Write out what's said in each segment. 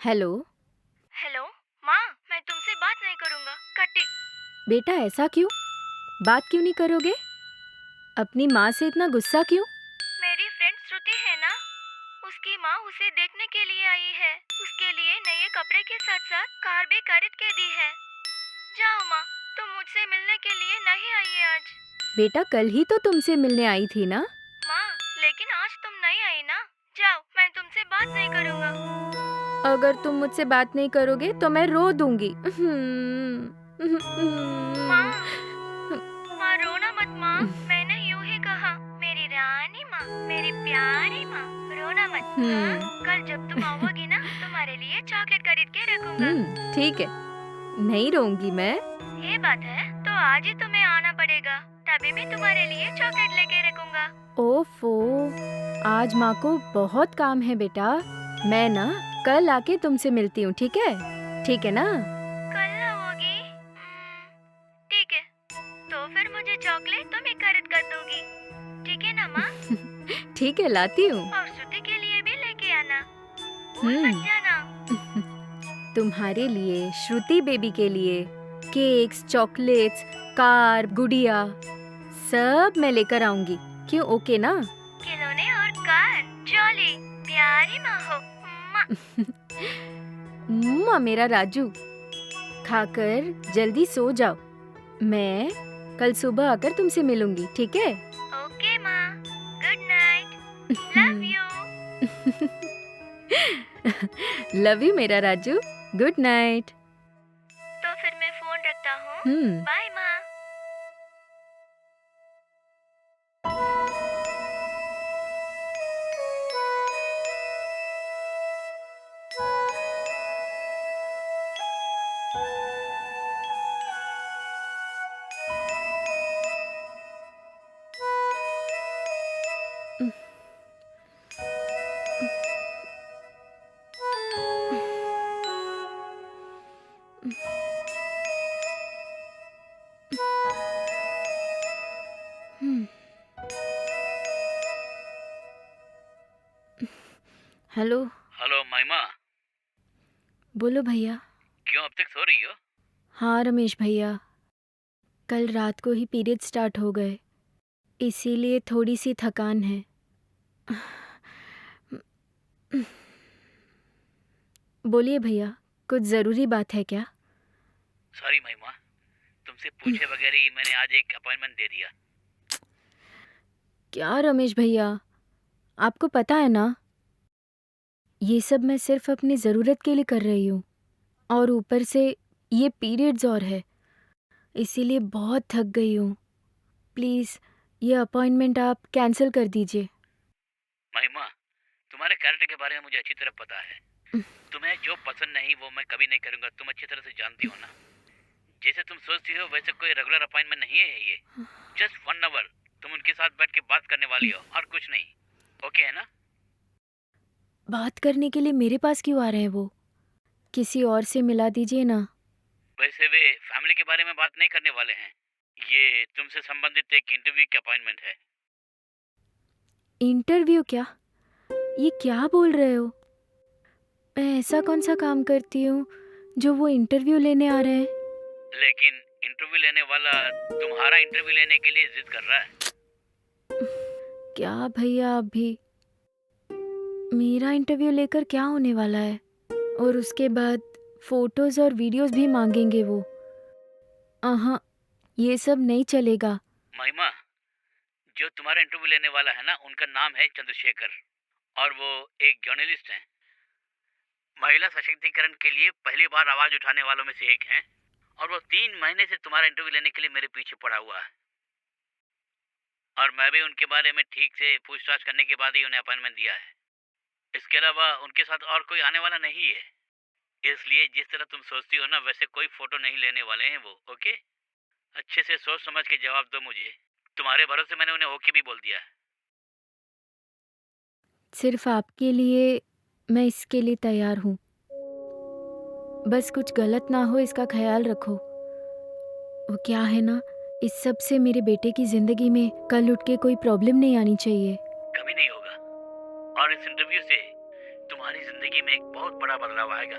Hello. Hello. माँ, मैं तुमसे बात नहीं करूँगा। कटी। बेटा ऐसा क्यों? बात क्यों नहीं करोगे? अपनी माँ से इतना गुस्सा क्यों? मेरी फ्रेंड श्रुति है ना, उसकी माँ उसे देखने के लिए आई है। उसके लिए नए कपड़े के साथ साथ कार भी खरीद के दी है। जाओ माँ, तुम मुझसे मिलने के लिए नहीं आई है आज। बेटा कल ही तो तुमसे मिलने आई थी ना। माँ, लेकिन आज तुम नहीं आई ना। जाओ, मैं तुमसे बात नहीं करूँगा। अगर तुम मुझसे बात नहीं करोगे तो मैं रो दूंगी। माँ, माँ रोना मत माँ, मैंने यूं ही कहा। मेरी रानी माँ, मेरी प्यारी माँ, रोना मत। हाँ, कल जब तुम आओगी ना, तुम्हारे लिए चॉकलेट खरीद के रखूंगा। ठीक है, नहीं रोऊंगी मैं। ये बात है तो आज ही तुम्हें आना पड़ेगा, तभी मैं तुम्हारे लिए चॉकलेट लेके रखूंगा। ओफो, आज माँ को बहुत काम है बेटा। मैं ना कल आके तुमसे मिलती हूँ, ठीक है? ठीक है ना? कल आओगी? ठीक है, तो फिर मुझे चॉकलेट तुम ही खरीद कर दोगी, ठीक है ना माँ? ठीक है, लाती हूँ। और श्रुति के लिए भी लेके आना, भूल मत जाना। तुम्हारे लिए, श्रुति बेबी के लिए केक्स, चॉकलेट्स, कार, गुड़िया सब मैं लेकर आऊंगी। क्यों, ओके ना? खिलौने और कार, जॉली, प्यारी माँ हो। म्मा। मेरा राजू, खाकर जल्दी सो जाओ। मैं कल सुबह आकर तुमसे मिलूंगी, ठीक है? ओके माँ, good night, love you. Love you मेरा राजू। Good night. तो फिर मैं फोन रखता हूँ। हम्म। बाय माँ। हेलो। हेलो महिमा। बोलो भैया। क्यों अब तक सो रही हो? हाँ रमेश भैया, कल रात को ही पीरियड स्टार्ट हो गए, इसीलिए थोड़ी सी थकान है। बोलिए भैया, कुछ ज़रूरी बात है क्या? सॉरी महिमा, तुमसे पूछे बगैर ही मैंने आज एक अपॉइंटमेंट दे दिया। क्या रमेश भैया, आपको पता है ना, ये सब मैं सिर्फ अपनी ज़रूरत के लिए कर रही हूँ, और ऊपर से ये पीरियड्स और है, इसीलिए बहुत थक गई हूँ। प्लीज़ ये अपॉइंटमेंट आप कैंसिल कर दीजिए। महिमा, तुम्हारे कैरेक्टर के बारे में मुझे अच्छी तरह पता है। तुम्हें जो पसंद नहीं वो मैं कभी नहीं करूँगा, तुम अच्छी तरह से जानती हो ना। जैसे तुम सोचती हो वैसे कोई रेगुलर अपॉइंटमेंट नहीं है ये। जस्ट 1 आवर तुम उनके साथ बैठ के बात करने वाली हो और कुछ नहीं। ओके है ना? बात करने के लिए मेरे पास क्यों आ रहे हैं वो? किसी और से मिला दीजिए ना। वैसे वे फैमिली के बारे में बात नहीं करने वाले हैं। ये तुमसे संबंधित एक इंटरव्यू की अपॉइंटमेंट है। इंटरव्यू क्या? ये क्या बोल रहे हो? मैं ऐसा कौन सा काम करती हूँ जो वो इंटरव्यू लेने आ रहे हैं? लेकिन इंटरव्यू लेने वाला तुम्हारा इंटरव्यू लेने के लिए जिद कर रहा है। क्या भैया, आप भी मेरा इंटरव्यू लेकर क्या होने वाला है? और उसके बाद फोटोज और वीडियोस भी मांगेंगे वो। हाँ, ये सब नहीं चलेगा। महिमा, जो तुम्हारा इंटरव्यू लेने वाला है ना, उनका नाम है चंद्रशेखर और वो एक जर्नलिस्ट हैं। महिला सशक्तिकरण के लिए पहली बार आवाज उठाने वालों में से एक हैं और वो 3 महीने से तुम्हारा इंटरव्यू लेने के लिए मेरे पीछे पड़ा हुआ है। और मैं भी उनके बारे में ठीक से पूछताछ करने के बाद ही उन्हें अपॉइंटमेंट दिया है। इसके अलावा उनके साथ और कोई आने वाला नहीं है। इसलिए जिस तरह तुम सोचती हो ना, वैसे कोई फोटो नहीं लेने वाले हैं वो। ओके, अच्छे से सोच समझ के जवाब दो मुझे। तुम्हारे भरोसे मैंने उन्हें ओके भी बोल दिया है। सिर्फ आपके लिए मैं इसके लिए तैयार हूँ। बस कुछ गलत ना हो इसका ख्याल रखो। वो क्या है ना, इस सब से मेरे बेटे की जिंदगी में कल उठ के कोई प्रॉब्लम नहीं आनी चाहिए। कभी नहीं होगा। और इस इंटरव्यू से तुम्हारी जिंदगी जिंदगी में एक बहुत बड़ा बदलाव आएगा,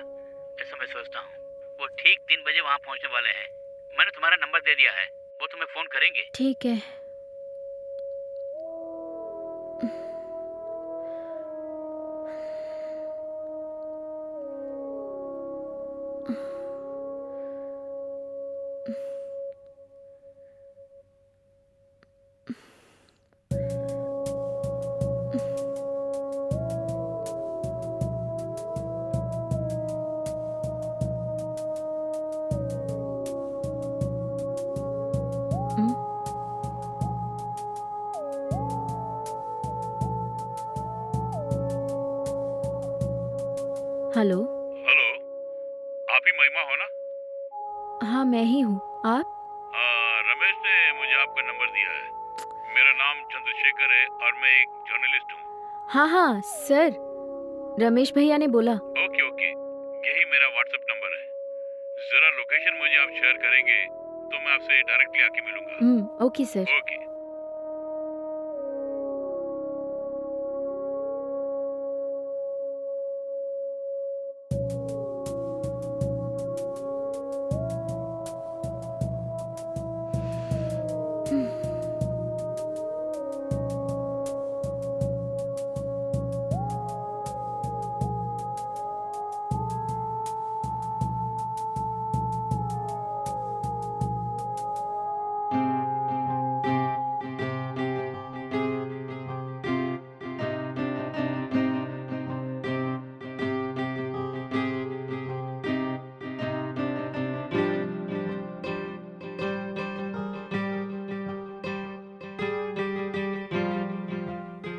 ऐसा मैं सोचता हूँ। वो ठीक 3 बजे वहाँ पहुँचने वाले हैं। मैंने तुम्हारा नंबर दे दिया है, वो तुम्हें फोन करेंगे। ठीक है। हम्म, हेलो। हेलो, आप ही महिमा हो ना? हाँ, मैं ही हूँ। आप? रमेश ने मुझे आपका नंबर दिया है। मेरा नाम चंद्रशेखर है और मैं एक जर्नलिस्ट हूँ। हाँ हाँ सर, रमेश भैया ने बोला। ओके ओके, यही मेरा व्हाट्सएप नंबर है। जरा लोकेशन मुझे आप शेयर करेंगे तो मैं आपसे डायरेक्टली आके मिलूंगा। Okay sir. Okay.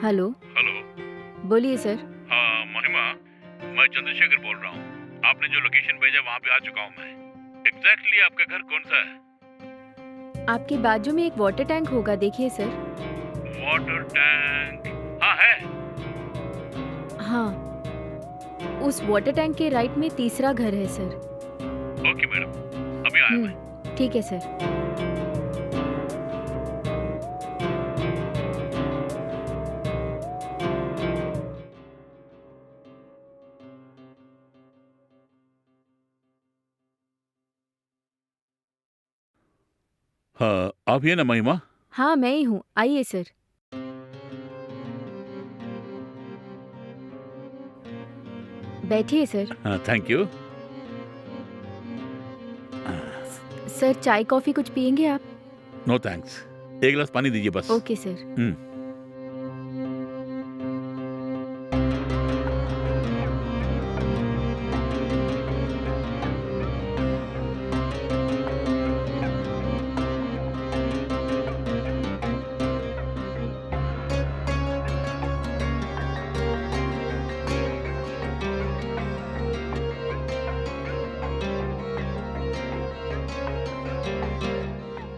Hello, hello. बोलिए सर। हाँ महिमा, मैं चंद्रशेखर बोल रहा हूँ। आपने जो लोकेशन भेजा वहाँ पे आ चुका हूँ मैं। एग्जैक्टली आपका घर कौन सा है? आपके बाजू में एक वाटर टैंक होगा, देखिए सर। Water tank? हाँ है। हाँ, उस वाटर टैंक के राइट में तीसरा घर है सर। ओके मैडम, अभी आया मैं। ठीक है सर। हाँ, आप ही है ना महिमा? हाँ, मैं ही हूँ, आइए सर। बैठिए सर। हाँ, थैंक यू। सर, चाय कॉफी कुछ पियेंगे आप? नो थैंक्स, एक गिलास पानी दीजिए बस। Okay sir.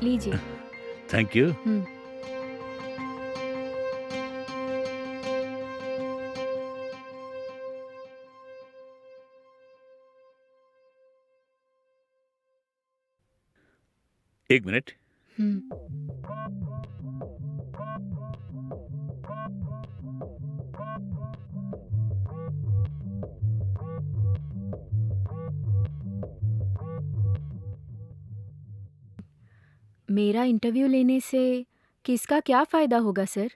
लीजिए। Thank you. एक मिनट। मेरा इंटरव्यू लेने से किसका क्या फायदा होगा सर?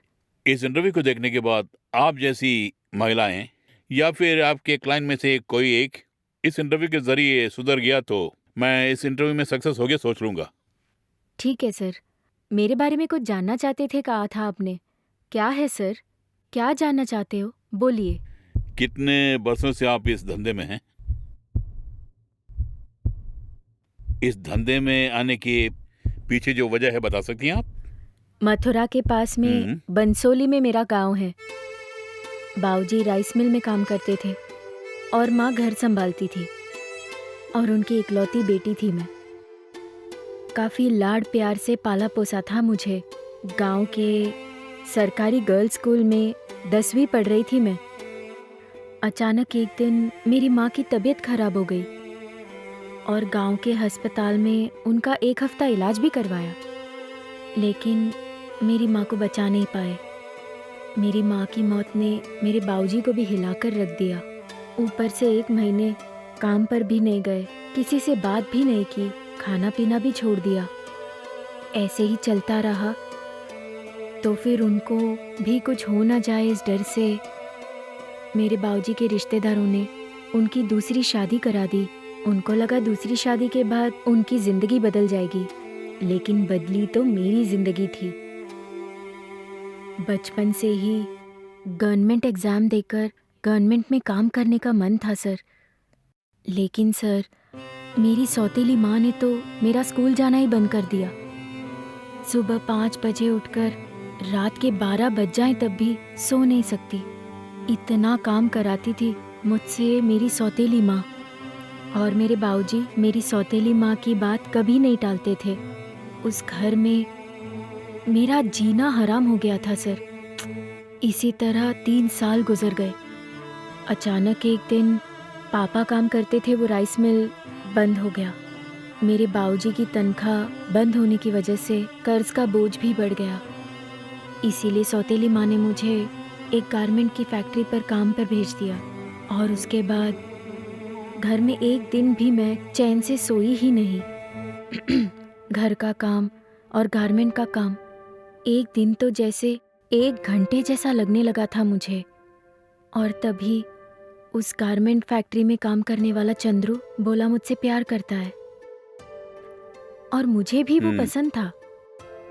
इस इंटरव्यू को देखने के बाद आप जैसी महिलाएं या फिर आपके क्लाइंट में से कोई एक इस इंटरव्यू के जरिए सुधर गया तो मैं इस इंटरव्यू में सक्सेस हो गया सोच लूंगा। ठीक है सर। मेरे बारे में कुछ जानना चाहते थे, कहा था आपने। क्या है सर? क्या जानना चाहते हो? बोलिए। कितने बरसों से आप इस धंधे में हैं? इस धंधे में आने के पीछे जो वजह है बता सकती हैं आप? मथुरा के पास में बंसोली में मेरा गांव है। बाऊजी राइस मिल में काम करते थे और माँ घर संभालती थी और उनकी इकलौती बेटी थी मैं। काफ़ी लाड प्यार से पाला पोसा था मुझे। गांव के सरकारी गर्ल्स स्कूल में 10वीं पढ़ रही थी मैं। अचानक एक दिन मेरी माँ की तबीयत खराब हो गई और गांव के अस्पताल में उनका 1 हफ्ता इलाज भी करवाया, लेकिन मेरी माँ को बचा नहीं पाए। मेरी माँ की मौत ने मेरे बाऊजी को भी हिलाकर रख दिया। ऊपर से 1 महीने काम पर भी नहीं गए, किसी से बात भी नहीं की, खाना पीना भी छोड़ दिया। ऐसे ही चलता रहा तो फिर उनको भी कुछ हो ना जाए इस डर से मेरे बाबूजी के रिश्तेदारों ने उनकी दूसरी शादी करा दी। उनको लगा दूसरी शादी के बाद उनकी जिंदगी बदल जाएगी, लेकिन बदली तो मेरी जिंदगी थी। बचपन से ही गवर्नमेंट एग्ज़ाम देकर गवर्नमेंट में काम करने का मन था सर। लेकिन सर, मेरी सौतेली माँ ने तो मेरा स्कूल जाना ही बंद कर दिया। सुबह 5 बजे उठकर रात के 12 बज जाएं तब भी सो नहीं सकती। इतना काम कराती थी मुझसे मेरी सौतेली माँ, और मेरे बाबूजी मेरी सौतेली माँ की बात कभी नहीं टालते थे। उस घर में मेरा जीना हराम हो गया था सर। इसी तरह 3 साल गुजर गए। अचानक एक दिन पापा काम करते थे वो राइस मिल बंद हो गया। मेरे बाबूजी की तनख्वाह बंद होने की वजह से कर्ज का बोझ भी बढ़ गया। इसीलिए सौतेली माँ ने मुझे एक गारमेंट की फैक्ट्री पर काम पर भेज दिया, और उसके बाद घर में एक दिन भी मैं चैन से सोई ही नहीं। घर का काम और गारमेंट का काम एक दिन तो जैसे 1 घंटे जैसा लगने लगा था मुझे। और तभी उस गारमेंट फैक्ट्री में काम करने वाला चंद्रू बोला मुझसे प्यार करता है, और मुझे भी वो पसंद था।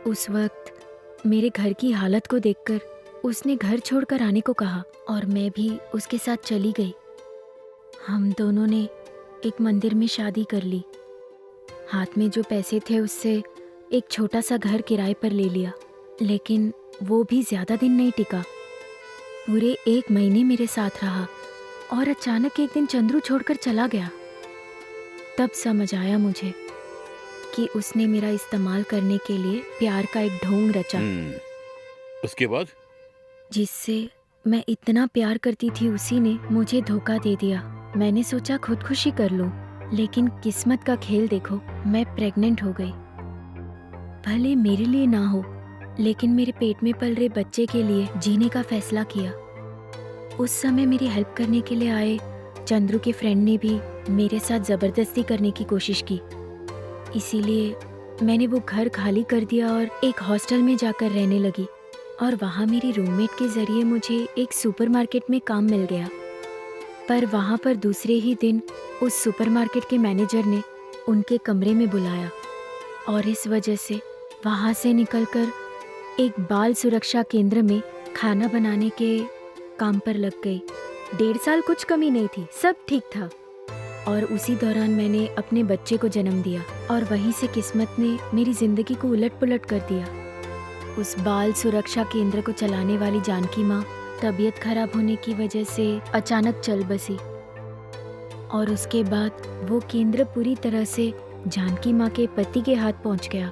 उस वक्त मेरे घर की हालत को देखकर उसने घर छोड़कर आने को कहा, और मैं भी उसके साथ चली गई। हम दोनों ने एक मंदिर में शादी कर ली। हाथ में जो पैसे थे उससे एक छोटा सा घर किराए पर ले लिया, लेकिन वो भी ज़्यादा दिन नहीं टिका। पूरे 1 महीने मेरे साथ रहा, और अचानक एक दिन चंद्रू छोड़कर चला गया। तब समझ आया मुझे कि उसने मेरा इस्तेमाल करने के लिए प्यार का एक ढोंग रचा। उसके बाद जिससे मैं इतना प्यार करती थी उसी ने मुझे धोखा दे दिया। मैंने सोचा खुदकुशी कर लूं, लेकिन किस्मत का खेल देखो, मैं प्रेग्नेंट हो गई। भले मेरे लिए ना हो, लेकिन मेरे पेट में पल रहे बच्चे के लिए जीने का फैसला किया। उस समय मेरी हेल्प करने के लिए आए चंद्रू के फ्रेंड ने भी मेरे साथ ज़बरदस्ती करने की कोशिश की। इसीलिए मैंने वो घर खाली कर दिया और एक हॉस्टल में जाकर रहने लगी, और वहाँ मेरी रूममेट के ज़रिए मुझे एक सुपरमार्केट में काम मिल गया। पर वहाँ पर दूसरे ही दिन उस सुपरमार्केट के मैनेजर ने उनके कमरे में बुलाया, और इस वजह से वहाँ से निकलकर एक बाल सुरक्षा केंद्र में खाना बनाने के काम पर लग गई। 1.5 साल कुछ कमी नहीं थी, सब ठीक था। और उसी दौरान मैंने अपने बच्चे को जन्म दिया, और वहीं से किस्मत ने मेरी ज़िंदगी को उलट पुलट कर दिया। उस बाल सुरक्षा केंद्र को चलाने वाली जानकी माँ तबीयत खराब होने की वजह से अचानक चल बसी, और उसके बाद वो केंद्र पूरी तरह से जानकी माँ के पति के हाथ पहुँच गया।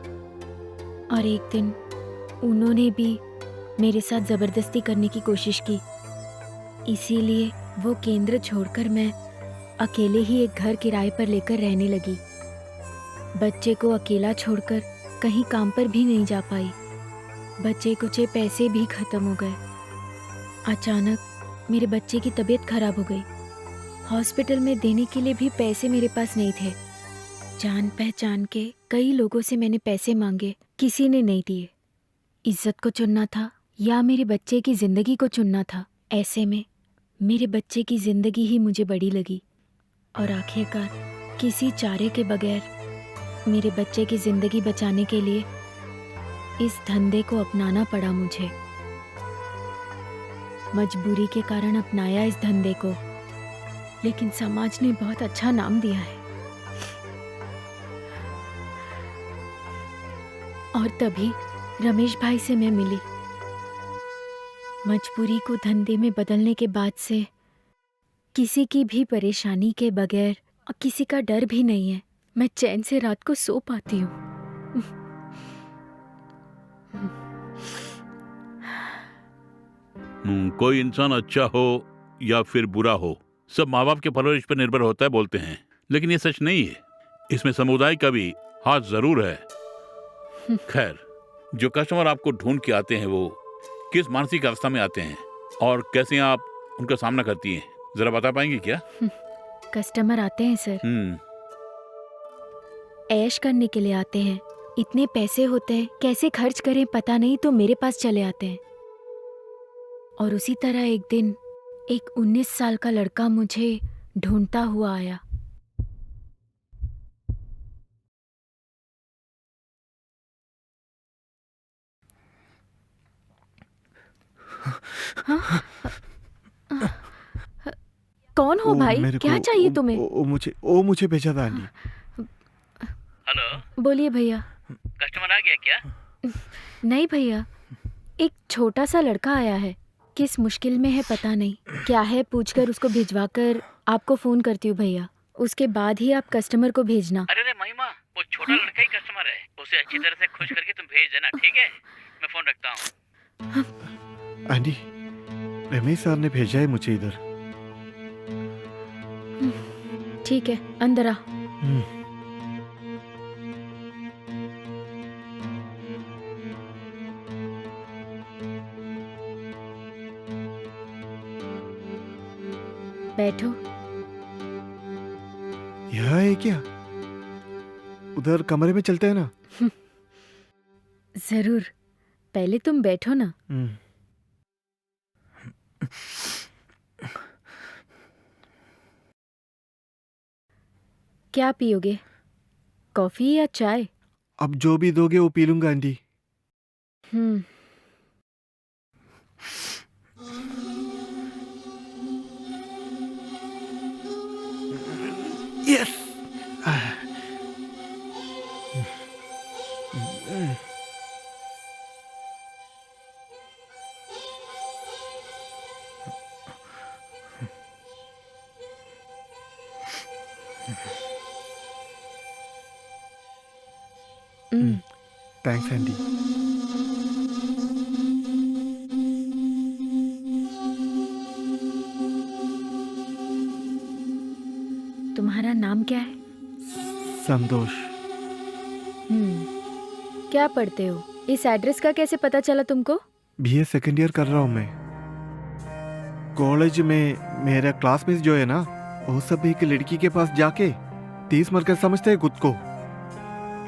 और एक दिन उन्होंने भी मेरे साथ ज़बरदस्ती करने की कोशिश की। इसीलिए वो केंद्र छोड़कर मैं अकेले ही एक घर किराए पर लेकर रहने लगी। बच्चे को अकेला छोड़कर कहीं काम पर भी नहीं जा पाई। बच्चे कुछ पैसे भी खत्म हो गए। अचानक मेरे बच्चे की तबीयत खराब हो गई। हॉस्पिटल में देने के लिए भी पैसे मेरे पास नहीं थे। जान पहचान के कई लोगों से मैंने पैसे मांगे, किसी ने नहीं दिए। इज्जत को चुनना था या मेरे बच्चे की ज़िंदगी को चुनना था। ऐसे में मेरे बच्चे की ज़िंदगी ही मुझे बड़ी लगी, और आखिरकार किसी चारे के बगैर मेरे बच्चे की ज़िंदगी बचाने के लिए इस धंधे को अपनाना पड़ा मुझे। मजबूरी के कारण अपनाया इस धंधे को, लेकिन समाज ने बहुत अच्छा नाम दिया है। और तभी रमेश भाई से मैं मिली। मजबूरी को धंधे में बदलने के बाद से किसी की भी परेशानी के बगैर और किसी का डर भी नहीं है। मैं चैन से रात को सो पाती हूँ। कोई इंसान अच्छा हो या फिर बुरा हो, सब माँ बाप के परवरिश पर निर्भर होता है बोलते हैं, लेकिन ये सच नहीं है। इसमें समुदाय का भी हाथ जरूर है। खैर, जो कस्टमर आपको ढूंढ के आते हैं वो किस मानसिक अवस्था में आते हैं और कैसे आप उनका सामना करती हैं, जरा बता पाएंगी क्या? कस्टमर आते हैं सर, ऐश करने के लिए आते हैं। इतने पैसे होते हैं, कैसे खर्च करें पता नहीं, तो मेरे पास चले आते हैं। और उसी तरह एक दिन एक 19 साल का लड़का मुझे ढूंढता हुआ आया। हाँ? कौन हो भाई? क्या चाहिए तुम्हें? ओ मुझे भेजा था आंटी। हेलो, बोलिए भैया। कस्टमर आ गया क्या? नहीं भैया, एक छोटा सा लड़का आया है। किस मुश्किल में है पता नहीं, क्या है पूछकर उसको भिजवाकर आपको फोन करती हूँ भैया। उसके बाद ही आप कस्टमर को भेजना। अरे रे महिमा, वो छोटा लड़का ही कस्टमर है, उसे अच्छी तरह से खुश करके तुम भेज देना, ठीक है? मैं फोन रखता हूँ। आंटी, रमेश सर ने भेजा है मुझे इधर। ठीक है, अंदर आ। बैठो। यह है क्या? उधर कमरे में चलते हैं ना? जरूर, पहले तुम बैठो ना। क्या पियोगे, कॉफी या चाय? अब जो भी दोगे वो पी लूंगा आंटी। यस। Thanks aunty. तुम्हारा नाम क्या है? संतोष। क्या पढ़ते हो? इस एड्रेस का कैसे पता चला तुमको? बीए सेकंड ईयर कर रहा हूँ मैं। कॉलेज में मेरा क्लासमेट जो है ना, वो सब एक लड़की के पास जाके 30 मरकर समझते हैं खुद को,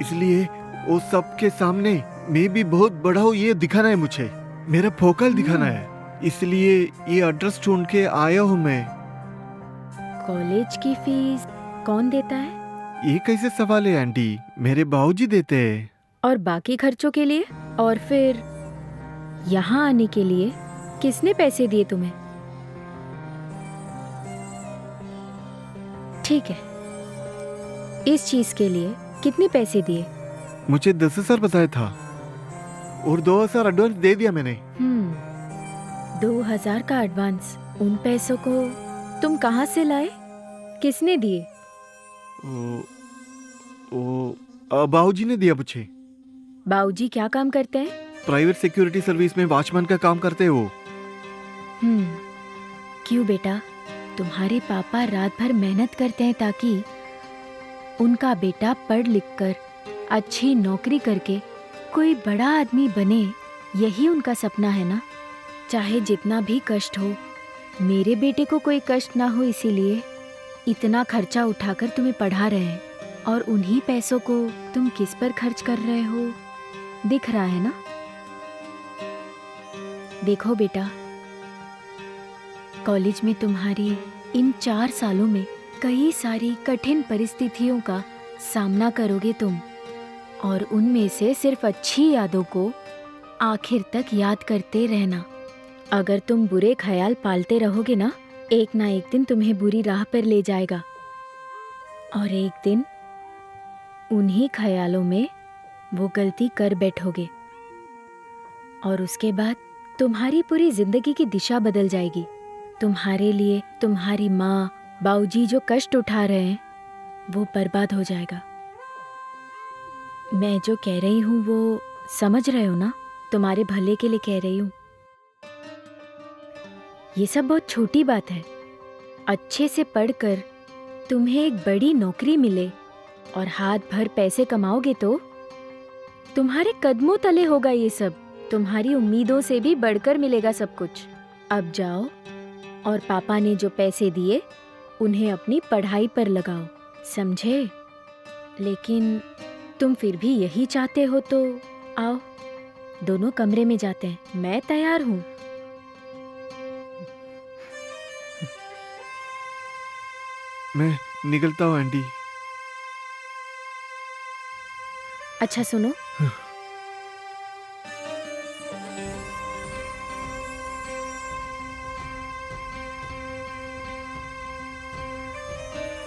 इसलिए वो सबके सामने मैं भी बहुत बड़ा हूँ ये दिखाना है मुझे, मेरा फोकल दिखाना है, इसलिए ये एड्रेस ढूंढ के आया हूँ मैं। कॉलेज की फीस कौन देता है? ये कैसे सवाल है आंटी? मेरे बाबूजी देते हैं। और बाकी खर्चों के लिए? और फिर यहाँ आने के लिए किसने पैसे दिए तुम्हें? ठीक है, इस चीज के लिए कितने पैसे दिए? मुझे 10,000 बताया था और 2,000 एडवांस दे दिया मैंने। 2,000 का एडवांस। उन पैसों को तुम कहाँ से लाए? किसने दिए? बाबूजी ने दिया मुझे। बाबूजी क्या काम करते हैं? प्राइवेट सिक्योरिटी सर्विस में वॉचमैन का काम करते हैं वो। क्यों बेटा, तुम्हारे पापा रात भर मेहनत करते हैं ताकि उनका बेटा पढ़ लिख कर अच्छी नौकरी करके कोई बड़ा आदमी बने। यही उनका सपना है ना। चाहे जितना भी कष्ट हो, मेरे बेटे को कोई कष्ट ना हो, इसीलिए इतना खर्चा उठाकर तुम्हें पढ़ा रहे हैं। और उन्हीं पैसों को तुम किस पर खर्च कर रहे हो दिख रहा है ना। देखो बेटा, कॉलेज में तुम्हारी इन 4 सालों में कई सारी कठिन परिस्थितियों का सामना करोगे तुम, और उनमें से सिर्फ अच्छी यादों को आखिर तक याद करते रहना। अगर तुम बुरे ख्याल पालते रहोगे ना एक दिन तुम्हें बुरी राह पर ले जाएगा, और एक दिन उन्हीं ख्यालों में वो गलती कर बैठोगे, और उसके बाद तुम्हारी पूरी जिंदगी की दिशा बदल जाएगी। तुम्हारे लिए तुम्हारी माँ बाबूजी जो कष्ट उठा रहे हैं वो बर्बाद हो जाएगा। मैं जो कह रही हूँ वो समझ रहे हो ना? तुम्हारे भले के लिए कह रही हूँ। ये सब बहुत छोटी बात है। अच्छे से पढ़कर तुम्हें एक बड़ी नौकरी मिले और हाथ भर पैसे कमाओगे तो तुम्हारे कदमों तले होगा ये सब। तुम्हारी उम्मीदों से भी बढ़कर मिलेगा सब कुछ। अब जाओ और पापा ने जो पैसे दिए उन्हें अपनी पढ़ाई पर लगाओ, समझे? लेकिन तुम फिर भी यही चाहते हो तो आओ, दोनों कमरे में जाते हैं, मैं तैयार हूँ। मैं निकलता हूँ आंटी। अच्छा सुनो,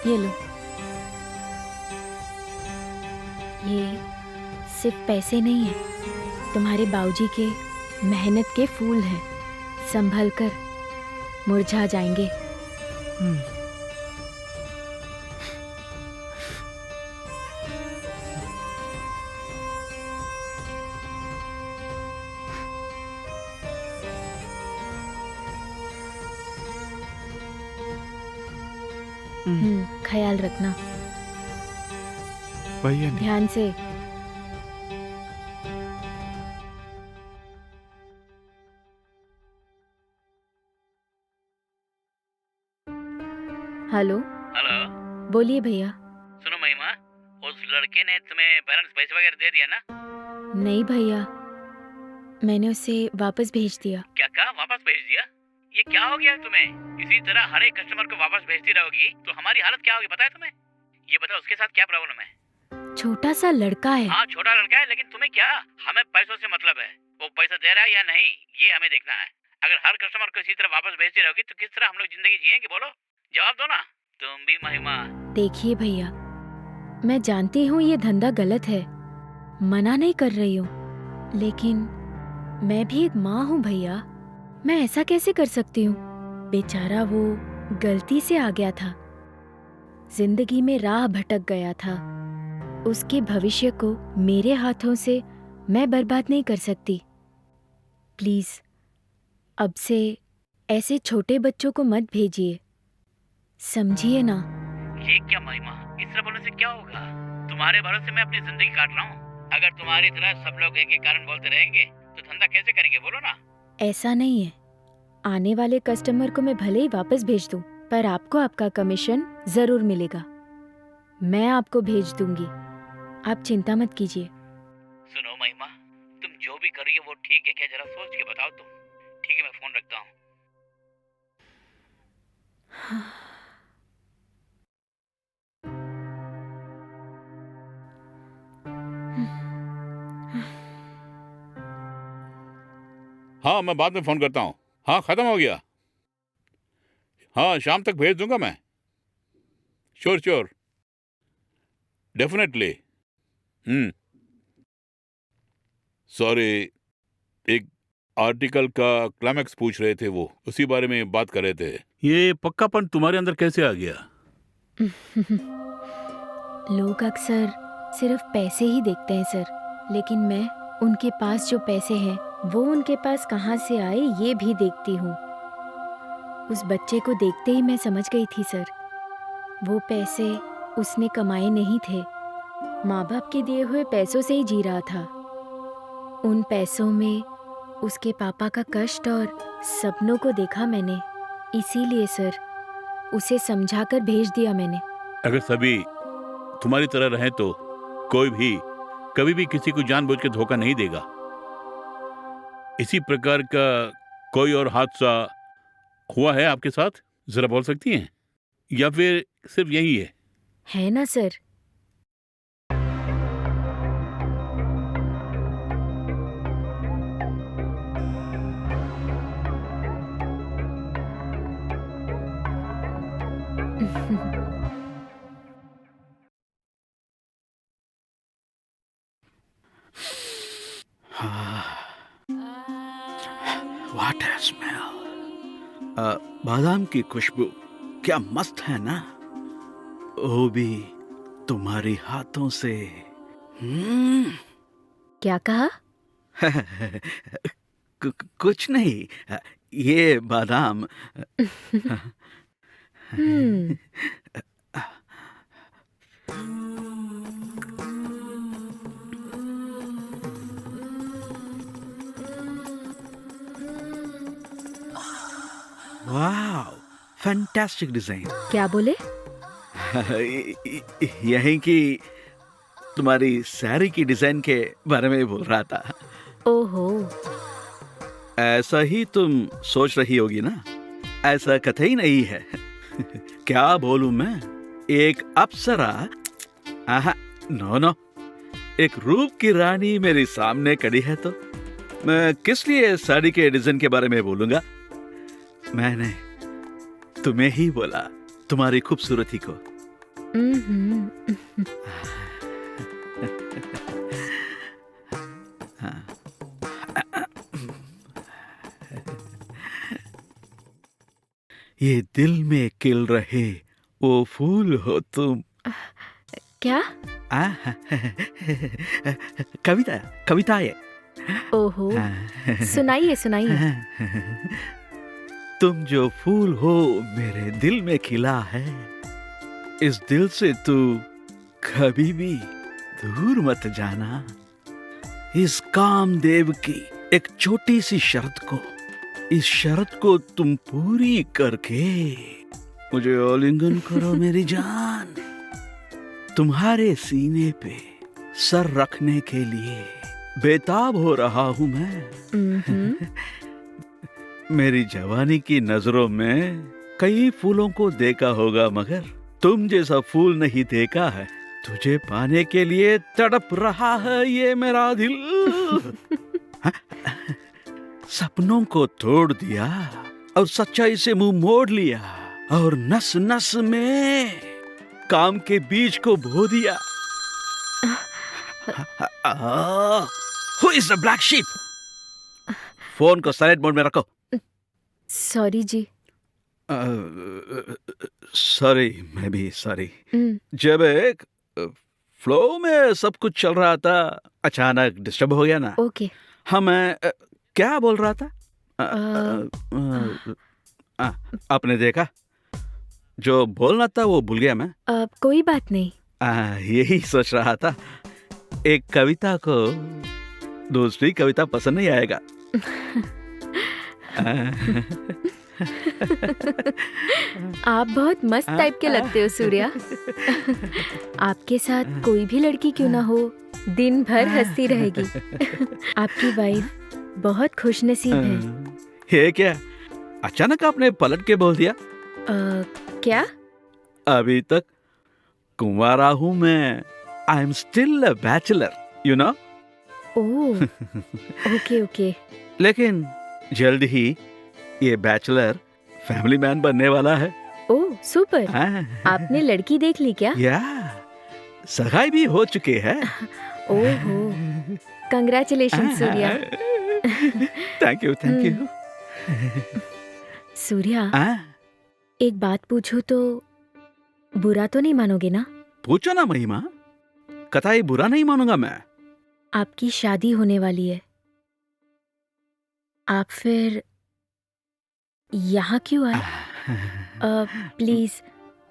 ये लो, ये सिर्फ पैसे नहीं है, तुम्हारे बाबूजी के मेहनत के फूल हैं, संभल कर, मुरझा जाएंगे। ख्याल रखना, वही आंटी। ध्यान से। हेलो, हेलो, बोलिए भैया। सुनो महिमा, उस लड़के ने तुम्हें पेरेंट्स पैसे वगैरह दे दिया ना? नहीं भैया, मैंने उसे वापस भेज दिया। क्या कहा, वापस भेज दिया? ये क्या हो गया तुम्हें? इसी तरह हर एक कस्टमर को वापस भेजती रहोगी तो हमारी हालत क्या होगी, पता है तुम्हें? ये बताओ, उसके साथ क्या प्रॉब्लम है? छोटा सा लड़का है। हाँ, छोटा लड़का है, लेकिन तुम्हें क्या? हमें पैसों से मतलब है। वो पैसा दे रहा है या नहीं, ये हमें देखना है। अगर हर कस्टमर को इसी तरह वापस भेजती रहोगी तो किस तरह हम लोग जिंदगी जिएंगे, बोलो? जवाब दो ना। तुम भी महिमा। देखिए भैया, मैं जानती हूँ ये धंधा गलत है, मना नहीं कर रही हूँ, लेकिन मैं भी एक माँ हूँ भैया, मैं ऐसा कैसे कर सकती हूँ? बेचारा वो गलती से आ गया था, जिंदगी में राह भटक गया था, उसके भविष्य को मेरे हाथों से मैं बर्बाद नहीं कर सकती। प्लीज अब से ऐसे छोटे बच्चों को मत भेजिए, समझिए ना। ये क्या महिमा, इस तरह बोलने से क्या होगा? तुम्हारे भरोसे मैं अपनी जिंदगी काट रहा हूँ। अगर तुम्हारी तरह सब लोग एक एक कारण बोलते रहेंगे तो धंधा कैसे करेंगे, बोलो ना? ऐसा नहीं है, आने वाले कस्टमर को मैं भले ही वापस भेज दूं, पर आपको आपका कमीशन जरूर मिलेगा। मैं आपको भेज दूंगी, आप चिंता मत कीजिए। सुनो महिमा, तुम जो भी कर रही हो वो ठीक है क्या? जरा सोच के बताओ तुम। ठीक है, मैं फोन रखता हूँ। हाँ, मैं बाद में फोन करता हूँ। हाँ, खत्म हो गया। हाँ, शाम तक भेज दूंगा मैं। Sure sure, definitely. सॉरी, एक आर्टिकल का क्लाइमैक्स पूछ रहे थे, वो उसी बारे में बात कर रहे थे। ये पक्कापन तुम्हारे अंदर कैसे आ गया? लोग अक्सर सिर्फ पैसे ही देखते हैं सर, लेकिन मैं उनके पास जो पैसे हैं वो उनके पास कहाँ से आए ये भी देखती हूँ। उस बच्चे को देखते ही मैं समझ गई थी सर, वो पैसे उसने कमाए नहीं थे, माँ बाप के दिए हुए पैसों से ही जी रहा था। उन पैसों में उसके पापा का कष्ट और सपनों को देखा मैंने, इसीलिए सर उसे समझाकर भेज दिया मैंने। अगर सभी तुम्हारी तरह रहें तो कोई भी कभी भी किसी को जानबूझ के धोखा नहीं देगा। इसी प्रकार का कोई और हादसा हुआ है आपके साथ, जरा बोल सकती हैं? या फिर सिर्फ यही है ना सर? What a smell! बादाम की खुशबू क्या मस्त है ना, वो भी तुम्हारे हाथों से। क्या कहा? कुछ नहीं, ये बादाम। वाह, फैंटास्टिक डिजाइन। क्या बोले? यही कि तुम्हारी साड़ी की डिजाइन के बारे में बोल रहा था। ओहो, ऐसा ही तुम सोच रही होगी ना? ऐसा कतई नहीं है। क्या बोलूं मैं, एक अप्सरा, आहा, नो, एक रूप की रानी मेरे सामने खड़ी है तो मैं किस लिए साड़ी के डिजाइन के बारे में बोलूंगा? मैंने तुम्हें ही बोला, तुम्हारी खूबसूरती को। ये दिल में खिल रहे वो फूल हो तुम। क्या? कविता है। ओहो, सुनाइए सुनाइए। तुम जो फूल हो मेरे दिल में खिला है, इस दिल से तू कभी भी दूर मत जाना। इस कामदेव की एक छोटी सी शर्त को, इस शर्त को तुम पूरी करके मुझे आलिंगन करो मेरी जान। तुम्हारे सीने पे सर रखने के लिए बेताब हो रहा हूं मैं। मेरी जवानी की नजरों में कई फूलों को देखा होगा, मगर तुम जैसा फूल नहीं देखा है। तुझे पाने के लिए तड़प रहा है ये मेरा दिल। सपनों को तोड़ दिया और सच्चाई से मुंह मोड़ लिया और नस नस में काम के बीज को बो दिया। Who is the black sheep? Phone को साइलेंट मोड में रखो। सॉरी जी। सॉरी, मैं भी सॉरी। जब एक फ्लो में सब कुछ चल रहा था, अचानक डिस्टर्ब हो गया ना। ओके। हाँ, मैं क्या बोल रहा था? आपने देखा, जो बोलना था वो भूल गया मैं। कोई बात नहीं। यही सोच रहा था, एक कविता को दूसरी कविता पसंद नहीं आएगा। आप बहुत मस्त टाइप के लगते हो सूर्या। आपके साथ कोई भी लड़की क्यों ना हो, दिन भर हंसती रहेगी। आपकी वाइफ बहुत खुशनसीब है। ये क्या, अचानक आपने पलट के बोल दिया? क्या? अभी तक कुंवारा हूं मैं। I am still a bachelor, you know. Oh, okay. लेकिन जल्द ही ये बैचलर फैमिली मैन बनने वाला है। ओह सुपर। आपने लड़की देख ली क्या? या, सगाई भी हो चुके हैं। ओहो, congratulation Surya. Thank you. Surya, एक बात पूछूं तो बुरा तो नहीं मानोगे ना? पूछो ना महिमा, कतई बुरा नहीं मानूंगा मैं। आपकी शादी होने वाली है, आप फिर यहाँ क्यों आए? प्लीज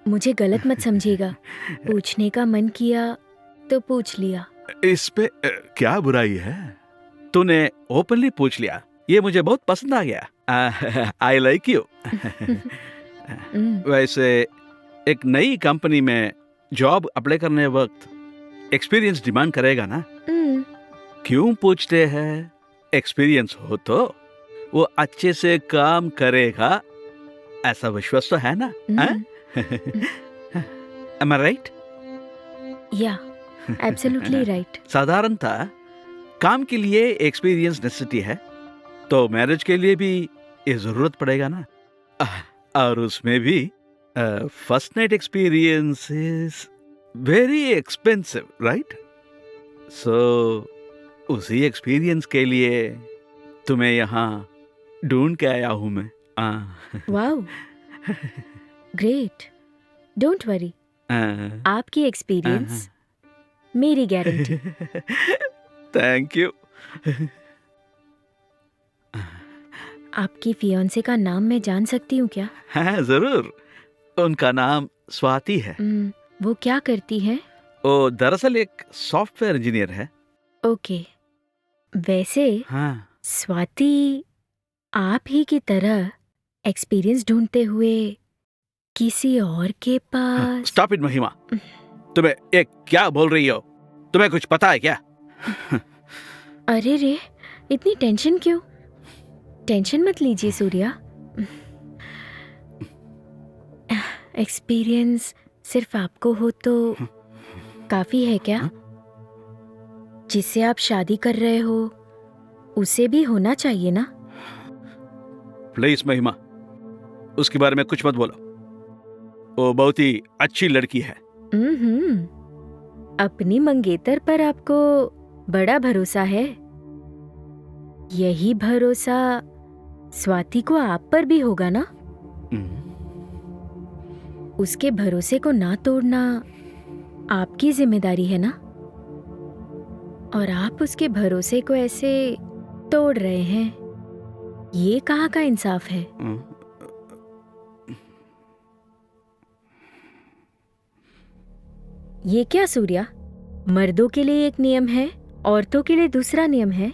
मुझे गलत मत समझिएगा। पूछने का मन किया तो पूछ लिया। इस पे क्या बुराई है? तूने ओपनली पूछ लिया, ये मुझे बहुत पसंद आ गया। I like you. वैसे एक नई कंपनी में जॉब अप्लाई करने वक्त एक्सपीरियंस डिमांड करेगा ना? क्यों पूछते हैं? एक्सपीरियंस हो तो वो अच्छे से काम करेगा, ऐसा विश्वास तो है ना? Am I right? या, एब्सोल्युटली राइट। साधारणतः काम के लिए एक्सपीरियंस नेसेसिटी है, तो मैरिज के लिए भी ये जरूरत पड़ेगा ना। और उसमें भी first night experience is very expensive, right? So उसी एक्सपीरियंस के लिए तुम्हें यहाँ ढूंढ के आया हूं मैं। Wow, great. डोंट वरी, आपकी एक्सपीरियंस मेरी गारंटी। Thank you. आपकी फियांसे का नाम मैं जान सकती हूँ क्या? हाँ जरूर, उनका नाम स्वाति है। वो क्या करती है? वो दरअसल एक सॉफ्टवेयर इंजीनियर है। ओके। वैसे हाँ, स्वाति आप ही की तरह एक्सपीरियंस ढूंढते हुए किसी और के पास? स्टॉप इट महिमा, तुम्हें एक क्या बोल रही हो? तुम्हें कुछ पता है क्या? अरे रे, इतनी टेंशन क्यों? टेंशन मत लीजिए सूर्या। एक्सपीरियंस सिर्फ आपको हो तो काफी है क्या? जिससे आप शादी कर रहे हो उसे भी होना चाहिए ना? प्लीज महिमा, उसके बारे में कुछ मत बोलो। वो बहुत ही अच्छी लड़की है। अपनी मंगेतर पर आपको बड़ा भरोसा है। यही भरोसा स्वाति को आप पर भी होगा ना? उसके भरोसे को ना तोड़ना आपकी जिम्मेदारी है ना? और आप उसके भरोसे को ऐसे तोड़ रहे हैं, ये कहाँ का इंसाफ है? ये क्या सूर्या, मर्दों के लिए एक नियम है, औरतों के लिए दूसरा नियम है।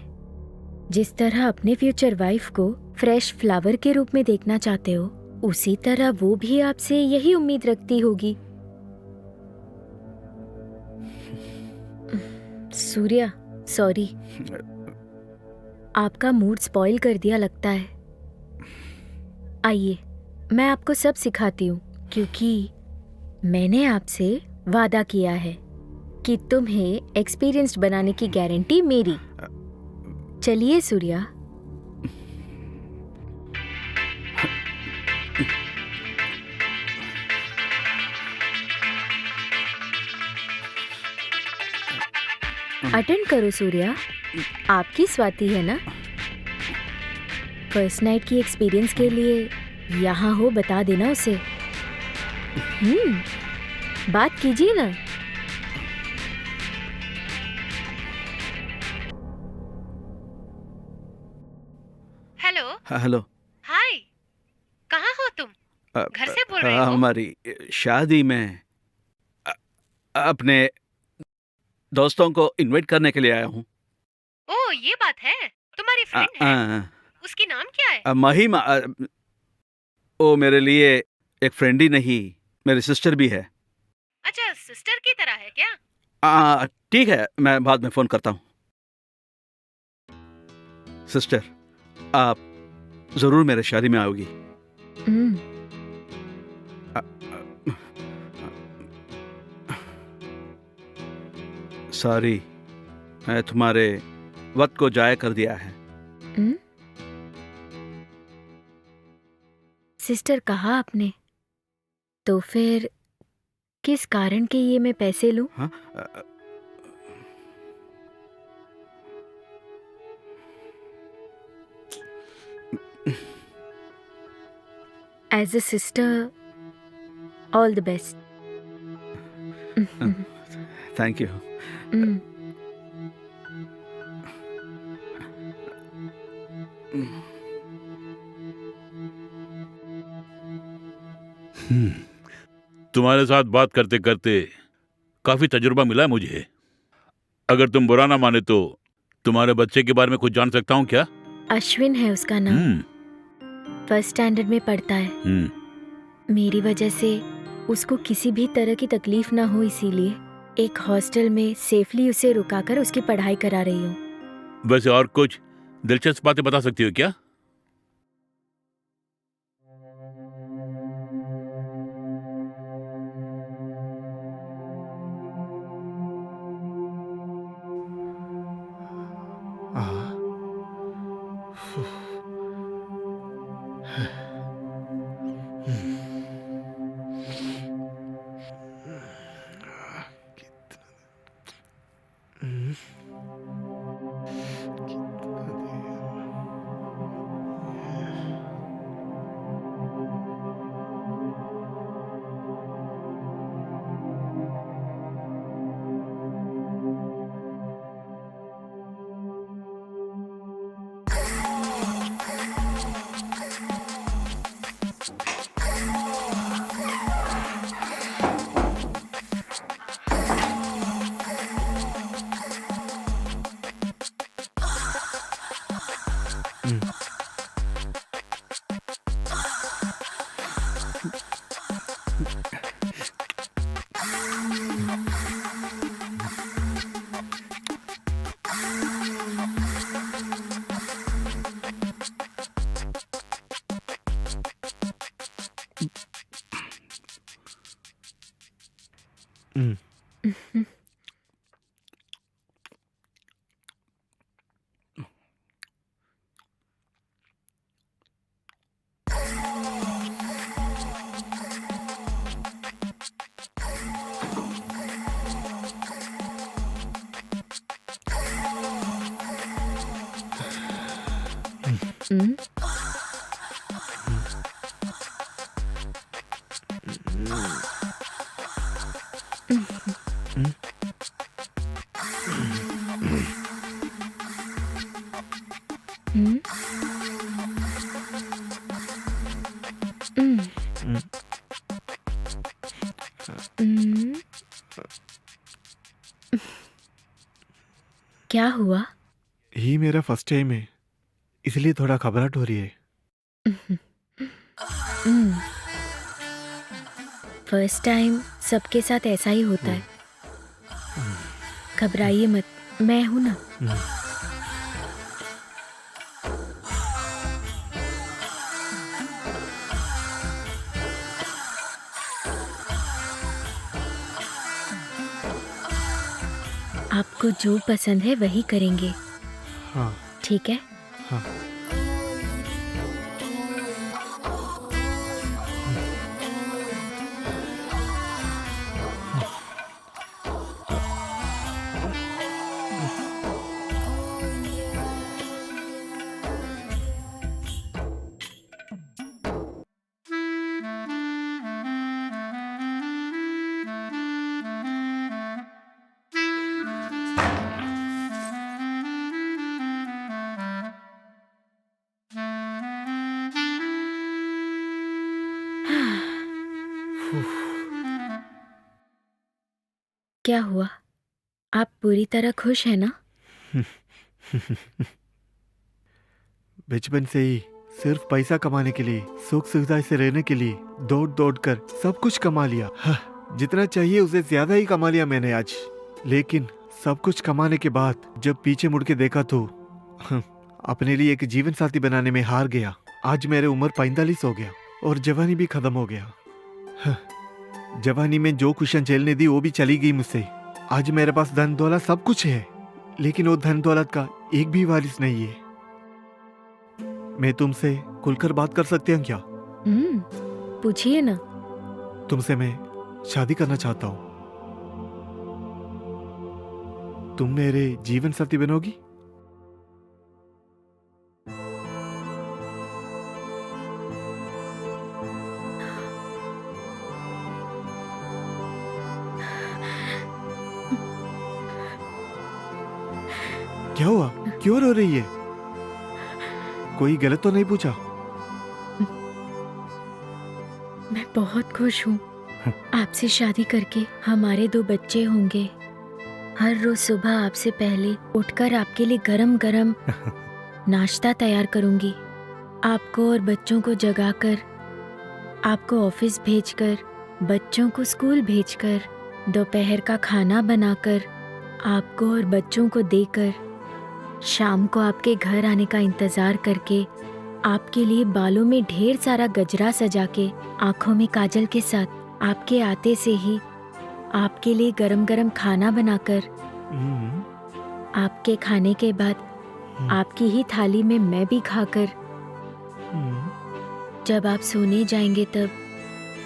जिस तरह अपने फ्यूचर वाइफ को फ्रेश फ्लावर के रूप में देखना चाहते हो, उसी तरह वो भी आपसे यही उम्मीद रखती होगी। सूर्या, सॉरी, आपका मूड स्पॉइल कर दिया लगता है। आइए, मैं आपको सब सिखाती हूँ, क्योंकि मैंने आपसे वादा किया है कि तुम्हें एक्सपीरियंस्ड बनाने की गारंटी मेरी। चलिए सूर्या। अटेंड करो सूर्या, आपकी स्वाति है ना? फर्स्ट नाइट की एक्सपीरियंस के लिए यहाँ हो, बता देना उसे। बात कीजिए ना। हेलो। हेलो। हाय, कहाँ हो तुम? घर से बोल रहे हो? हमारी शादी में अपने दोस्तों को इनवाइट करने के लिए आया हूँ। ओह, ये बात है। तुम्हारी फ्रेंड है? उसकी नाम क्या है? महिमा। वो मेरे लिए एक फ्रेंड ही नहीं, मेरी सिस्टर भी है। अच्छा, सिस्टर की तरह है क्या? ठीक है, मैं बाद में फोन करता हूँ। सिस्टर, आप जरूर मेरे शादी में आओगी। सॉरी, मैं तुम्हारे वक्त को जाया कर दिया है। सिस्टर कहा आपने, तो फिर किस कारण के ये मैं पैसे लूं? As a sister, all the best. Thank you. तुम्हारे साथ बात करते करते काफी तजुर्बा मिला है मुझे। अगर तुम बुरा ना माने तो तुम्हारे बच्चे के बारे में कुछ जान सकता हूँ क्या? अश्विन है उसका नाम। फर्स्ट स्टैंडर्ड में पढ़ता है। मेरी वजह से उसको किसी भी तरह की तकलीफ ना हो, इसीलिए एक हॉस्टल में सेफली उसे रुकाकर उसकी पढ़ाई करा रही हूँ। वैसे और कुछ दिलचस्प बातें बता सकती हो क्या? हम्म, हम्म, हम्म, हम्म, हम्म, हम्म। क्या हुआ? ये मेरा फर्स्ट टाइम है, इसलिए थोड़ा घबराहट हो रही है। फर्स्ट टाइम सबके साथ ऐसा ही होता है। घबराइए मत, मैं हूं ना। हम्म, आपको जो पसंद है वही करेंगे, हाँ ठीक है? हाँ। क्या हुआ? आप पूरी तरह खुश हैं ना? बचपन से ही सिर्फ पैसा कमाने के लिए, सुख सुविधा से रहने के लिए दौड़ दौड़ कर सब कुछ कमा लिया। जितना चाहिए उसे ज्यादा ही कमा लिया मैंने आज। लेकिन सब कुछ कमाने के बाद जब पीछे मुड़ के देखा तो अपने लिए एक जीवन साथी बनाने में हार गया। आज मेरी उम्र 45 हो गया और जवानी भी खत्म हो गया। जवानी में जो खुशियां झेलने दी वो भी चली गई मुझसे। आज मेरे पास धन दौलत सब कुछ है, लेकिन वो धन दौलत का एक भी वारिस नहीं है। मैं तुमसे खुलकर बात कर सकती हूँ क्या? पूछिए ना। तुमसे मैं शादी करना चाहता हूँ। तुम मेरे जीवन साथी बनोगी? क्या हुआ? क्यों रो रही है? कोई गलत तो नहीं पूछा? मैं बहुत खुश हूँ। आपसे शादी करके हमारे 2 बच्चे होंगे। हर रोज सुबह आपसे पहले उठकर आपके लिए गरम गरम नाश्ता तैयार करूंगी। आपको और बच्चों को जगाकर, आपको ऑफिस भेजकर, बच्चों को स्कूल भेजकर, दोपहर का खाना बनाकर, आपको और बच्चों को देकर, शाम को आपके घर आने का इंतजार करके, आपके लिए बालों में ढेर सारा गजरा सजा के, आंखों में काजल के साथ आपके आते से ही आपके लिए गरम गरम खाना बनाकर, हम्म, आपके खाने के बाद आपकी ही थाली में मैं भी खाकर, हम्म, जब आप सोने जाएंगे तब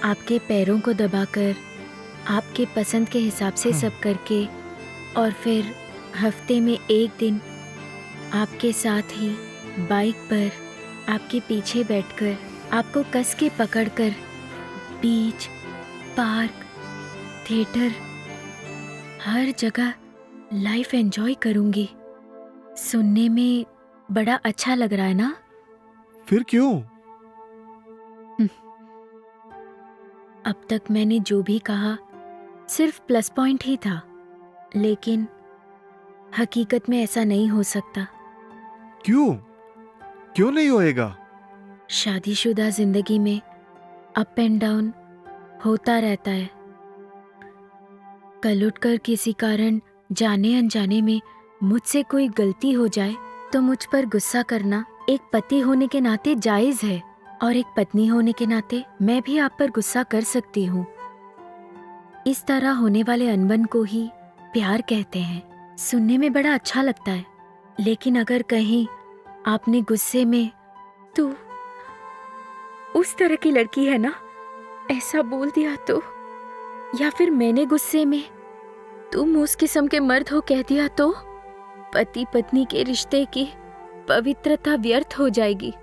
आपके पैरों को दबाकर, आपके पसंद के हिसाब से सब करके, और फिर हफ्ते में एक दिन आपके साथ ही बाइक पर आपके पीछे बैठकर, आपको कस के पकड़कर बीच, पार्क, थिएटर, हर जगह लाइफ एंजॉय करूंगी। सुनने में बड़ा अच्छा लग रहा है ना? फिर क्यों? अब तक मैंने जो भी कहा सिर्फ प्लस पॉइंट ही था, लेकिन हकीकत में ऐसा नहीं हो सकता। क्यों? क्यों नहीं होएगा? शादीशुदा जिंदगी में अप एंड डाउन होता रहता है। कल उठकर किसी कारण जाने अनजाने में मुझसे कोई गलती हो जाए तो मुझ पर गुस्सा करना एक पति होने के नाते जायज है, और एक पत्नी होने के नाते मैं भी आप पर गुस्सा कर सकती हूँ। इस तरह होने वाले अनबन को ही प्यार कहते हैं। सुनने में बड़ा अच्छा लगता है, लेकिन अगर कहीं आपने गुस्से में "तू उस तरह की लड़की है ना" ऐसा बोल दिया तो, या फिर मैंने गुस्से में "तुम उस किस्म के मर्द हो" कह दिया तो पति पत्नी के रिश्ते की पवित्रता व्यर्थ हो जाएगी।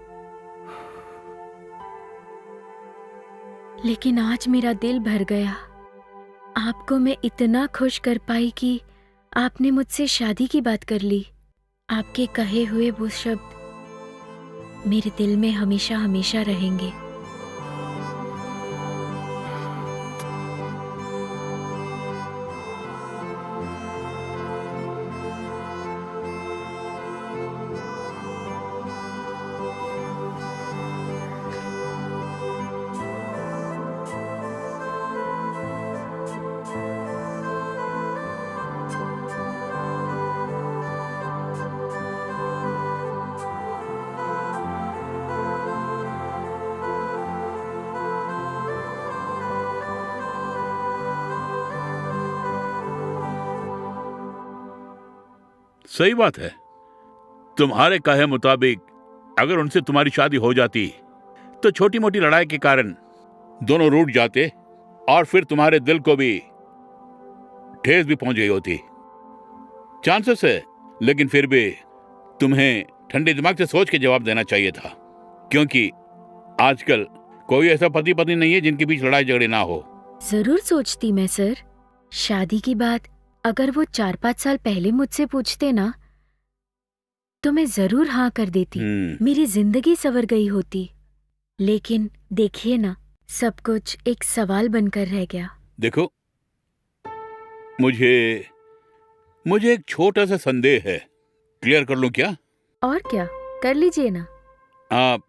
लेकिन आज मेरा दिल भर गया। आपको मैं इतना खुश कर पाई कि आपने मुझसे शादी की बात कर ली। आपके कहे हुए वो शब्द मेरे दिल में हमेशा हमेशा रहेंगे। सही बात है। तुम्हारे कहे मुताबिक अगर उनसे तुम्हारी शादी हो जाती तो छोटी मोटी लड़ाई के कारण दोनों रूठ जाते और फिर तुम्हारे दिल को भी ठेस भी पहुंच गई होती। चांसेस है, लेकिन फिर भी तुम्हें ठंडे दिमाग से सोच के जवाब देना चाहिए था, क्योंकि आजकल कोई ऐसा पति पत्नी नहीं है जिनके बीच लड़ाई झगड़े ना हो। जरूर सोचती मैं सर। शादी की बात अगर वो 4-5 साल पहले मुझसे पूछते ना तो मैं जरूर हाँ कर देती। मेरी जिंदगी संवर गई होती। लेकिन देखिए ना, सब कुछ एक सवाल बनकर रह गया। देखो, मुझे एक छोटा सा संदेह है, क्लियर कर लूं क्या? और क्या, कर लीजिए ना। आप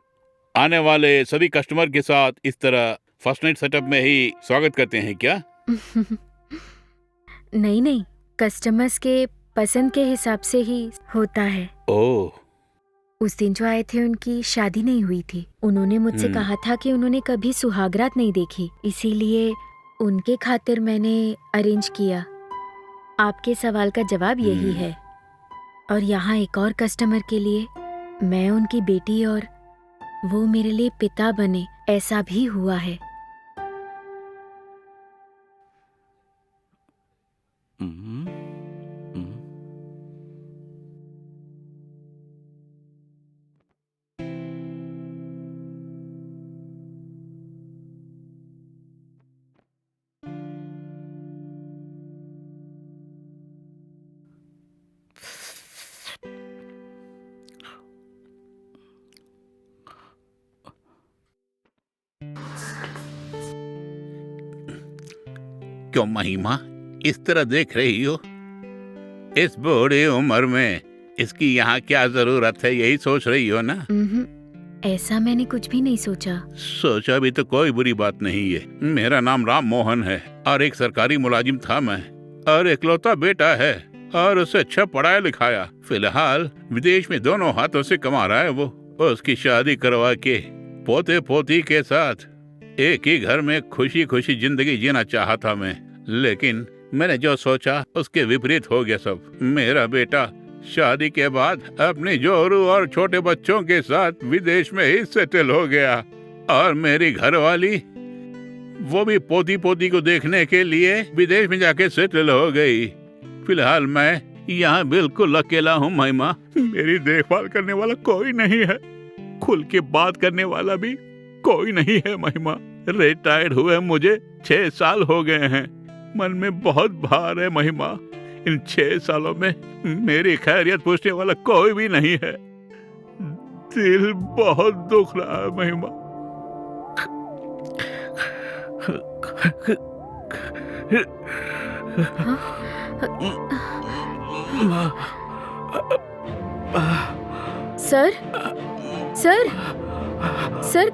आने वाले सभी कस्टमर के साथ इस तरह फर्स्ट नाइट सेटअप में ही स्वागत करते हैं क्या? नहीं, कस्टमर्स के पसंद के हिसाब से ही होता है। ओह, उस दिन जो आए थे उनकी शादी नहीं हुई थी। उन्होंने मुझसे कहा था कि उन्होंने कभी सुहागरात नहीं देखी, इसीलिए उनके खातिर मैंने अरेंज किया। आपके सवाल का जवाब यही है। और यहाँ एक और कस्टमर के लिए मैं उनकी बेटी और वो मेरे लिए पिता बने, ऐसा भी हुआ है। क्यों महिमा इस तरह देख रही हो? इस बूढ़ी उम्र में इसकी यहाँ क्या जरूरत है, यही सोच रही हो ना? ऐसा मैंने कुछ भी नहीं सोचा। सोचा भी तो कोई बुरी बात नहीं है। मेरा नाम राम मोहन है और एक सरकारी मुलाजिम था मैं, और इकलौता बेटा है और उसे अच्छा पढ़ाया लिखाया। फिलहाल विदेश में दोनों हाथों से कमा रहा है वो। उसकी शादी करवा के पोते पोती के साथ एक ही घर में खुशी खुशी जिंदगी जीना चाहा था मैं, लेकिन मैंने जो सोचा उसके विपरीत हो गया सब। मेरा बेटा शादी के बाद अपनी जोरू और छोटे बच्चों के साथ विदेश में ही सेटल हो गया, और मेरी घरवाली वो भी पोती पोती को देखने के लिए विदेश में जाके सेटल हो गई। फिलहाल मैं यहाँ बिल्कुल अकेला हूँ महिमा। मेरी देखभाल करने वाला कोई नहीं है, खुल के बात करने वाला भी कोई नहीं है महिमा। रिटायर्ड हुए मुझे 6 साल हो गए हैं। मन में बहुत भार है महिमा। इन 6 सालों में मेरी खैरियत पूछने वाला कोई भी नहीं है। दिल बहुत दुख रहा है महिमा। सर, सर, सर,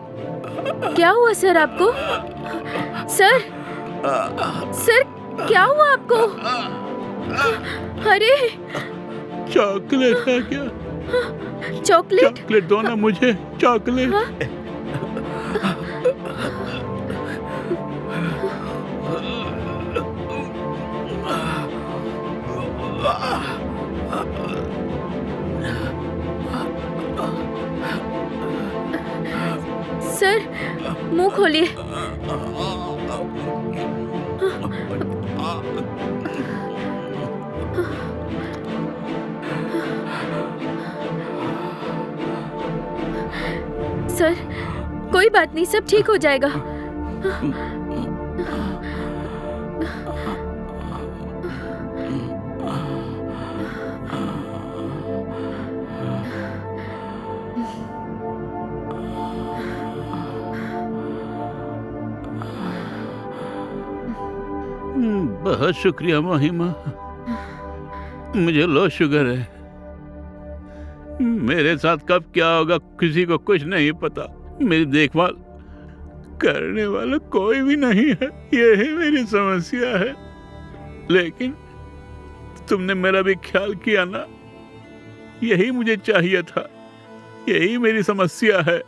क्या हुआ सर आपको? सर, सर, क्या हुआ आपको? अरे, चॉकलेट है क्या? चॉकलेट? चॉकलेट दो ना मुझे, चॉकलेट। सर, मुंह खोलिए। सर, कोई बात नहीं, सब ठीक हो जाएगा। बहुत शुक्रिया महिमा। मुझे लो शुगर है। मेरे साथ कब क्या होगा किसी को कुछ नहीं पता। मेरी देखभाल करने वाला कोई भी नहीं है, यही मेरी समस्या है। लेकिन तुमने मेरा भी ख्याल किया ना, यही मुझे चाहिए था। यही मेरी समस्या है।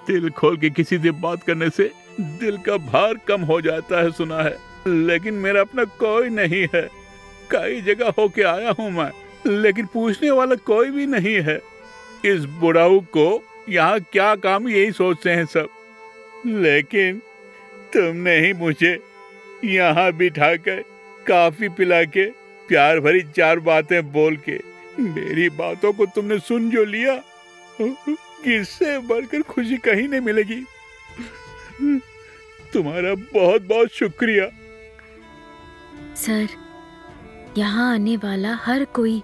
दिल खोल के किसी से बात करने से दिल का भार कम हो जाता है, सुना है। लेकिन मेरा अपना कोई नहीं है। कई जगह होके आया हूं मैं, लेकिन पूछने वाला कोई भी नहीं है। इस बुढ़ाऊ को यहाँ क्या काम, यही सोचते हैं सब। लेकिन तुमने ही मुझे यहाँ बिठाकर कॉफी पिला के प्यार भरी 4 बातें बोल के मेरी बातों को तुमने सुन जो लिया, किससे बढ़कर खुशी कहीं नहीं मिलेगी। तुम्हारा बहुत बहुत शुक्रिया। सर, यहाँ आने वाला हर कोई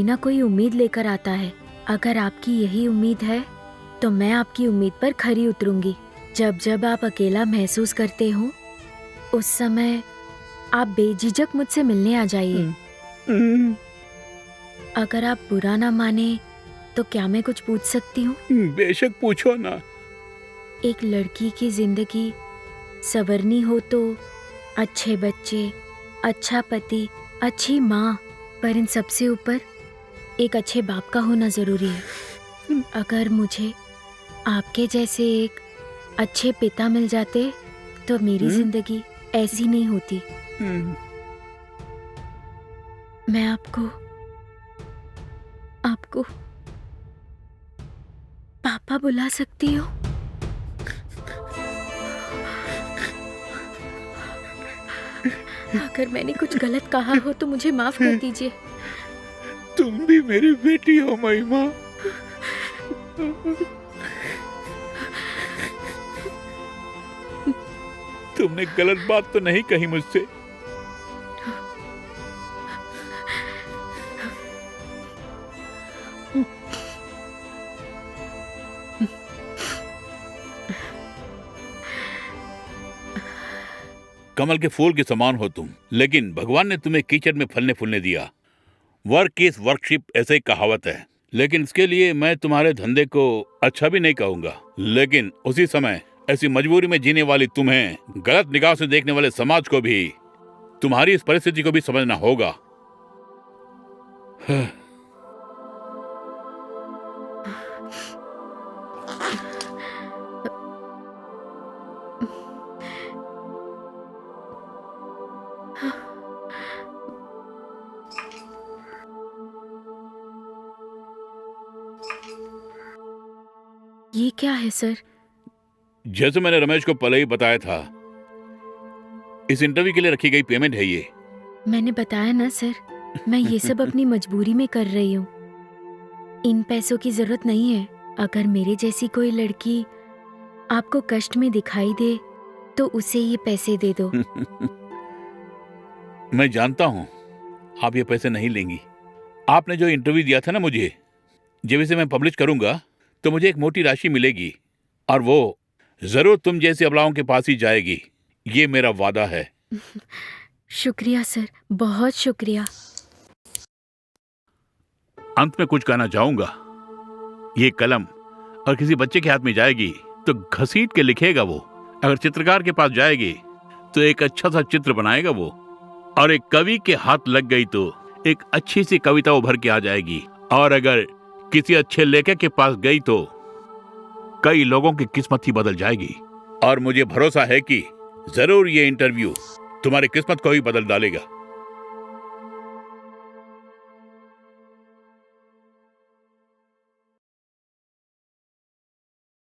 ना कोई उम्मीद लेकर आता है। अगर आपकी यही उम्मीद है तो मैं आपकी उम्मीद पर खरी उतरूंगी। जब जब आप अकेला महसूस करते हो, उस समय आप बेझिझक मुझसे मिलने आ जाइए। अगर आप बुरा ना माने तो क्या मैं कुछ पूछ सकती हूँ? बेशक पूछो ना। एक लड़की की जिंदगी संवरनी हो तो अच्छे बच्चे, अच्छा पति, अच्छी माँ, पर इन सबसे ऊपर एक अच्छे बाप का होना जरूरी है। अगर मुझे आपके जैसे एक अच्छे पिता मिल जाते तो मेरी जिंदगी ऐसी नहीं होती। मैं आपको पापा बुला सकती हूँ? अगर मैंने कुछ गलत कहा हो तो मुझे माफ कर दीजिए। तुम भी मेरी बेटी हो महिमा। तुमने गलत बात तो नहीं कही मुझसे। कमल के फूल के समान हो तुम, लेकिन भगवान ने तुम्हें कीचड़ में फलने फूलने दिया। वर्क इज वर्कशिप, ऐसे ही कहावत है। लेकिन इसके लिए मैं तुम्हारे धंधे को अच्छा भी नहीं कहूंगा। लेकिन उसी समय ऐसी मजबूरी में जीने वाली तुम्हें, गलत निगाह से देखने वाले समाज को भी तुम्हारी इस परिस्थिति को भी समझना होगा। ये क्या है सर? जैसे मैंने रमेश को पहले ही बताया था, इस इंटरव्यू के लिए रखी गई पेमेंट है ये। मैंने बताया ना सर, मैं ये सब अपनी मजबूरी में कर रही हूँ। इन पैसों की जरूरत नहीं है। अगर मेरे जैसी कोई लड़की आपको कष्ट में दिखाई दे तो उसे ये पैसे दे दो। मैं जानता हूँ आप ये पैसे नहीं लेंगी। आपने जो इंटरव्यू दिया था ना मुझे, जब इसे मैं पब्लिश करूंगा तो मुझे एक मोटी राशि मिलेगी, और वो जरूर तुम जैसी अबलाओं के पास ही जाएगी। ये मेरा वादा है। शुक्रिया सर, बहुत शुक्रिया। अंत में कुछ कहना चाहूंगा। ये कलम और किसी बच्चे के हाथ में जाएगी तो घसीट के लिखेगा वो। अगर चित्रकार के पास जाएगी तो एक अच्छा सा चित्र बनाएगा वो। और एक कवि के हाथ लग गई तो एक अच्छी सी कविता उभर के आ जाएगी। और अगर किसी अच्छे लेखक के पास गई तो कई लोगों की किस्मत ही बदल जाएगी। और मुझे भरोसा है कि जरूर ये इंटरव्यू तुम्हारी किस्मत को ही बदल डालेगा।